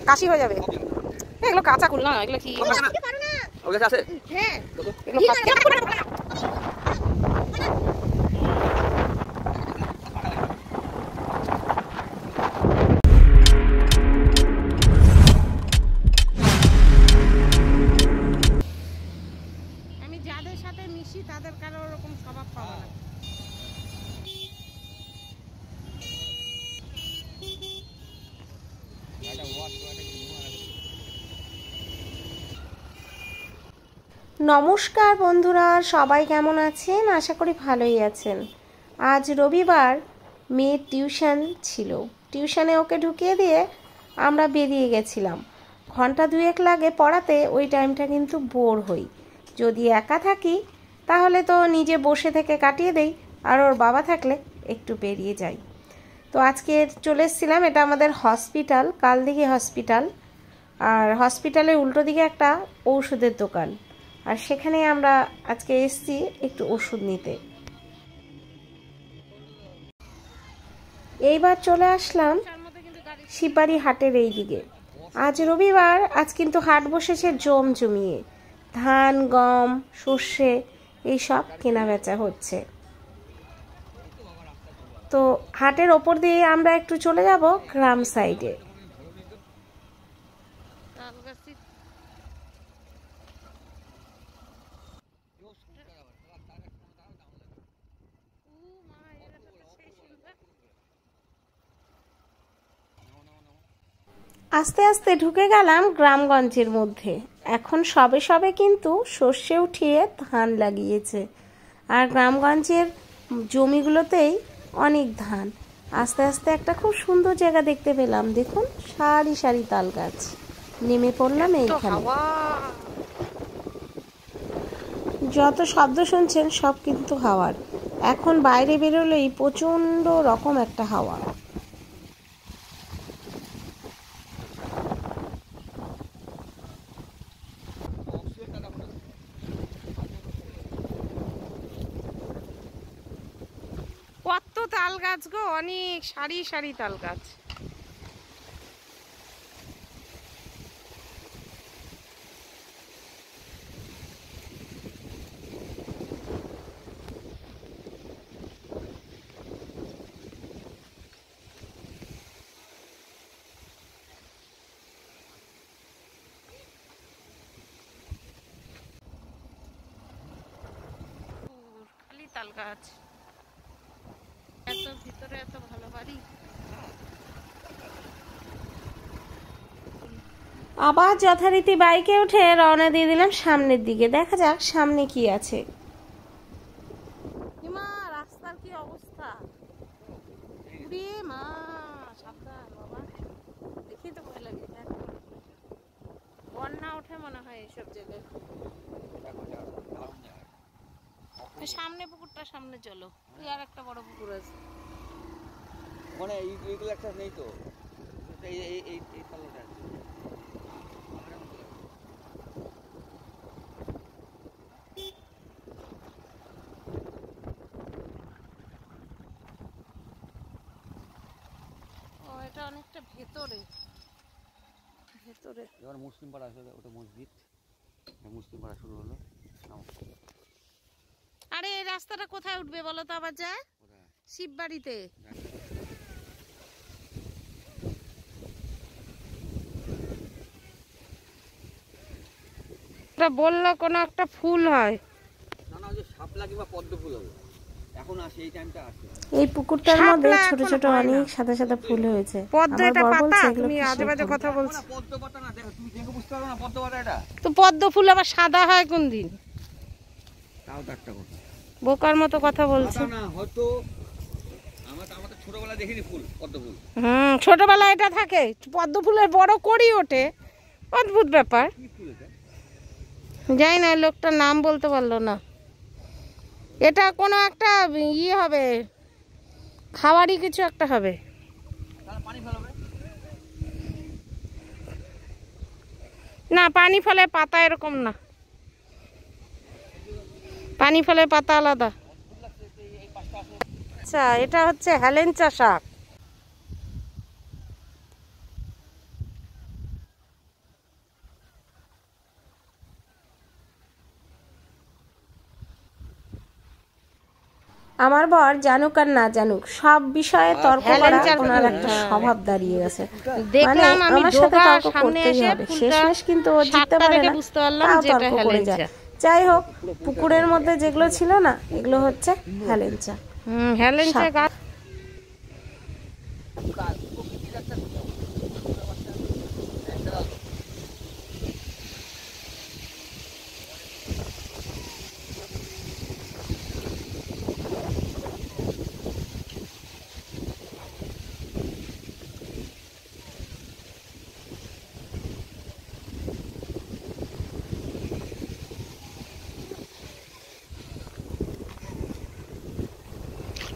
কাশি হয়ে যাবে। এগুলো কাঁচা কুল না, এগুলো কি আছে? হ্যাঁ আমি যাদের সাথে মিশি তাদের কারো ওরকম স্বভাব পাবো না। নমস্কার বন্ধুরা, সবাই কেমন আছেন? আশা করি ভালোই আছেন। আজ রবিবার, মেয়ের টিউশন ছিল। টিউশনে ওকে ঢুকিয়ে দিয়ে আমরা বেরিয়ে গেছিলাম। ঘন্টা দুয়েক লাগে পড়াতে, ওই টাইমটা কিন্তু বোর হই। যদি একা থাকি তাহলে তো নিজে বসে থেকে কাটিয়ে দেই, আর ওর বাবা থাকলে একটু বেরিয়ে যাই। তো আজকে চলে এসেছিলাম, এটা আমাদের হসপিটাল, কালদিঘি হসপিটাল। আর হসপিটালের উল্টো দিকে একটা ঔষধের দোকান, আর সেখানে আমরা আজকে এসেছি একটু ওষুধ নিতে। এইবার চলে আসলাম শিববাড়ি হাটের এই দিকে। আজ রবিবার, আজ কিন্তু হাট বসেছে জমিয়ে। ধান, গম, সর্ষে এইসব কেনা বেচা হচ্ছে। তো হাটের ওপর দিয়ে আমরা একটু চলে যাব গ্রাম সাইডে। আস্তে আস্তে ঢুকে গেলাম গ্রামগঞ্জের মধ্যে। এখন সবে সবে কিন্তু সর্ষে উঠিয়ে ধান লাগিয়েছে, আর গ্রামগঞ্জের জমিগুলোতেই অনেক ধান। আস্তে আস্তে একটা খুব সুন্দর জায়গা দেখতে পেলাম। দেখুন, সারি সারি তাল গাছ। নেমে পড়লাম এইখানে। যত শব্দ শুনছেন সব কিন্তু হাওয়ার। এখন বাইরে বেরোলেই প্রচন্ড রকম একটা হাওয়া। কত তাল গাছ গো, অনেক সারি সারি তাল গাছ। খালি তাল গাছ। এত ভিতরে এত ভালো বাড়ি। আবার যথারীতি বাইকে উঠে রওনা দিয়ে দিলাম সামনের দিকে। দেখা যাক সামনে কি আছে। রাস্তার কি অবস্থা! মা সাবধান বাবা, দেখি তো ভয় লাগে। বন্যা ওঠে মনে হয় এইসব জায়গায়। সামনে পুকুরটা, সামনে চলো। আর একটা বড় পুকুর আছে মানে এইগুলো একটা নেই তো, এই পাল্লাটা আছে। ও, এটা অনেকটা ভেতরে ভেতরে। এবার মুসলিম পাড়া আছে, ওটা মসজিদ। মুসলিম পাড়া শুরু হলো। আরে এই রাস্তাটা কোথায় উঠবে বলো তো আবার? যায় শিববাড়িতে। এটা বললো কোন একটা ফুল হয় না, না, ওই যে শাপলা কিংবা পদ্ম ফুল হবে। এখন আসে এই টাইমটা আসে। এই পুকুরটার মধ্যে ছোট ছোট অনেক সাদা সাদা ফুল হয়েছে। পদ্ম এটা পাতা? তুমি আজে বাজে কথা বলছো। পদ্ম পাতা না, দেখো তুমি দেখে বুঝতে পারবে না পদ্ম পাতা এটা। তো পদ্ম ফুল আবার সাদা হয় কোন দিন? তাও তো একটা কথা, বোকার মতো কথা বলছো না। হয়তো আমরা ছোটবেলায় দেখিনি ফুল, পদ্ম ফুল। ছোটবেলায় এটা থাকে। পদ্ম ফুলের বড় কড়ি ওঠে। অদ্ভুত ব্যাপার। যাই না, লোকটার নাম বলতে পারলো না। এটা কোনো একটা ইয়ে হবে, খাওয়ারই কিছু একটা হবে। না, পানি ফলে পাতা এরকম না, পানি ফলে পাতা আলাদা। আচ্ছা, এটা হচ্ছে হেলেঞ্চা শাক। আমার বর জানুক আর না জানুক সব বিষয়ে তর্ক করা ওনার একটা স্বভাব দাঁড়িয়ে গেছে। মানে আমার সাথে তর্ক করতেই হবে, শেষমেশ কিন্তু ও জিততে পারে না, তাও তর্ক করে যায়। যাই হোক, পুকুরের মধ্যে যেগুলো ছিল না, এগুলো হচ্ছে হেলেঞ্চা।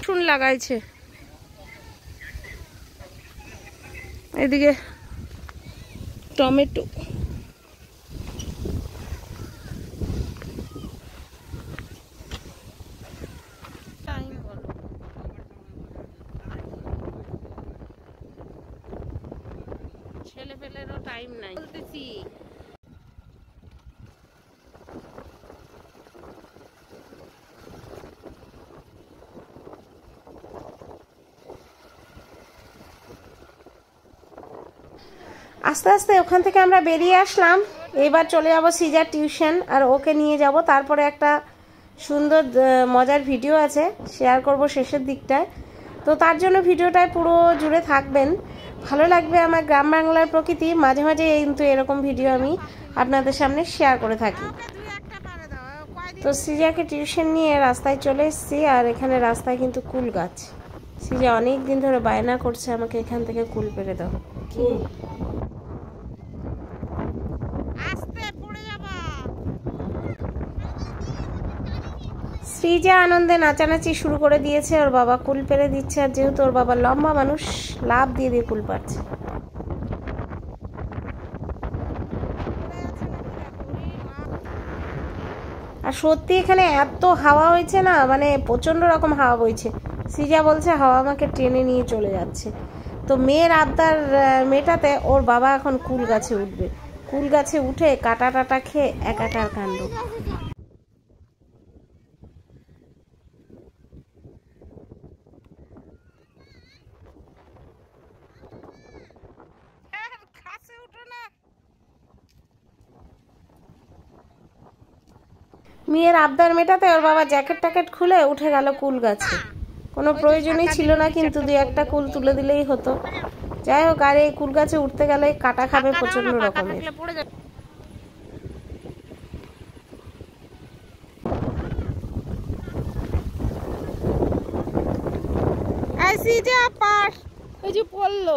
রসুন লাগাইছে, এদিকে টমেটো। ছেলে পেলেরও টাইম নাই বলতেছি। আস্তে আস্তে ওখান থেকে আমরা বেরিয়ে আসলাম। এবার চলে যাব সিজার টিউশন, আর ওকে নিয়ে যাব। তারপরে একটা সুন্দর মজার ভিডিও আছে, শেয়ার করব শেষের দিকটায়। তো তার জন্য ভিডিওটায় পুরো জুড়ে থাকবেন, ভালো লাগবে। আমার গ্রাম বাংলার প্রকৃতি মাঝে মাঝে কিন্তু এরকম ভিডিও আমি আপনাদের সামনে শেয়ার করে থাকি। তো সিজাকে টিউশন নিয়ে রাস্তায় চলে এসেছি, আর এখানে রাস্তায় কিন্তু কুল গাছ। সিজা অনেক দিন ধরে বায়না করছে আমাকে এখান থেকে কুল পেড়ে দাও। কি শ্রীজা আনন্দে নাচানাচি শুরু করে দিয়েছে, ওর বাবা কুল পেরে দিচ্ছে। আর যেহেতু ওর বাবা লম্বা মানুষ, লাভ দিয়ে দিয়ে কুল পাচ্ছে। আর সত্যি এখানে এত হাওয়া হয়েছে না, মানে প্রচন্ড রকম হাওয়া বইছে। শ্রীজা বলছে হাওয়া আমাকে টেনে নিয়ে চলে যাচ্ছে। তো মেয়ের আবদার মেটাতে ওর বাবা এখন কুল গাছে উঠবে। কুল গাছে উঠে কাটা টাটা খেয়ে একাকার কাণ্ড। মেয়ের আবদার মেটাতে ওর বাবা জ্যাকেট ট্যাকেট খুলে উঠে গেল কুল গাছে। কোনো প্রয়োজনই ছিল না, কিন্তু দুই একটা কুল তুলে দিলেই হতো। যাই হোক, আর এই কুল গাছে উঠতে গেলে কাটা খাবে প্রচন্ড রকমের। পড়লো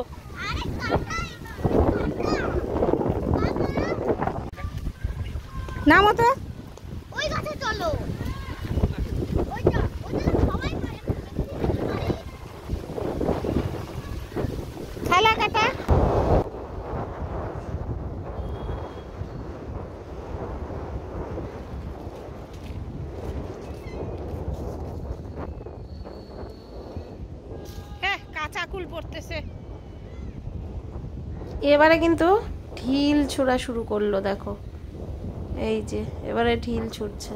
নামো তো, ওই গাছে চলো। খালা কাটা। হ্যাঁ, কাঁচা কুল পড়তেছে। এবারে কিন্তু ঢিল ছোড়া শুরু করলো, দেখো এই যে এবারে ঢিল ছুটছে।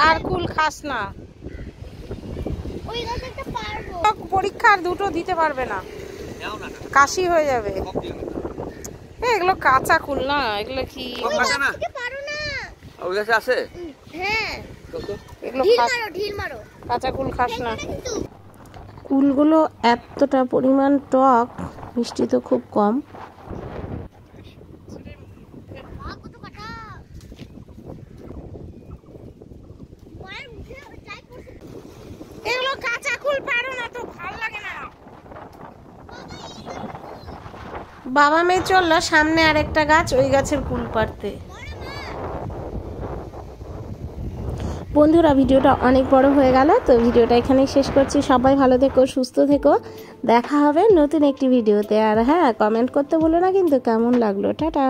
আর কুল খাস না, পরীক্ষার দুটো দিতে পারবে না, কাশি হয়ে যাবে। এগুলো কাঁচা কুল না, এগুলো কি কাঁচা কুল খাস না। কুলগুলো এতটা পরিমাণ টক, মিষ্টি তো খুব কম। এগুলো কাঁচা কুল পারো না তো, ভালো লাগে না। বাবা মেয়ে চললো সামনে আরেকটা গাছ, ওই গাছের কুল পাড়তে। বন্ধুরা, ভিডিওটা অনেক বড় হয়ে গেল, তো ভিডিওটা এখানেই শেষ করছি। সবাই ভালো থেকো, সুস্থ থেকো, দেখা হবে নতুন একটি ভিডিওতে। আর হ্যাঁ, কমেন্ট করতে ভুলো না কিন্তু কেমন লাগলো। টাটা।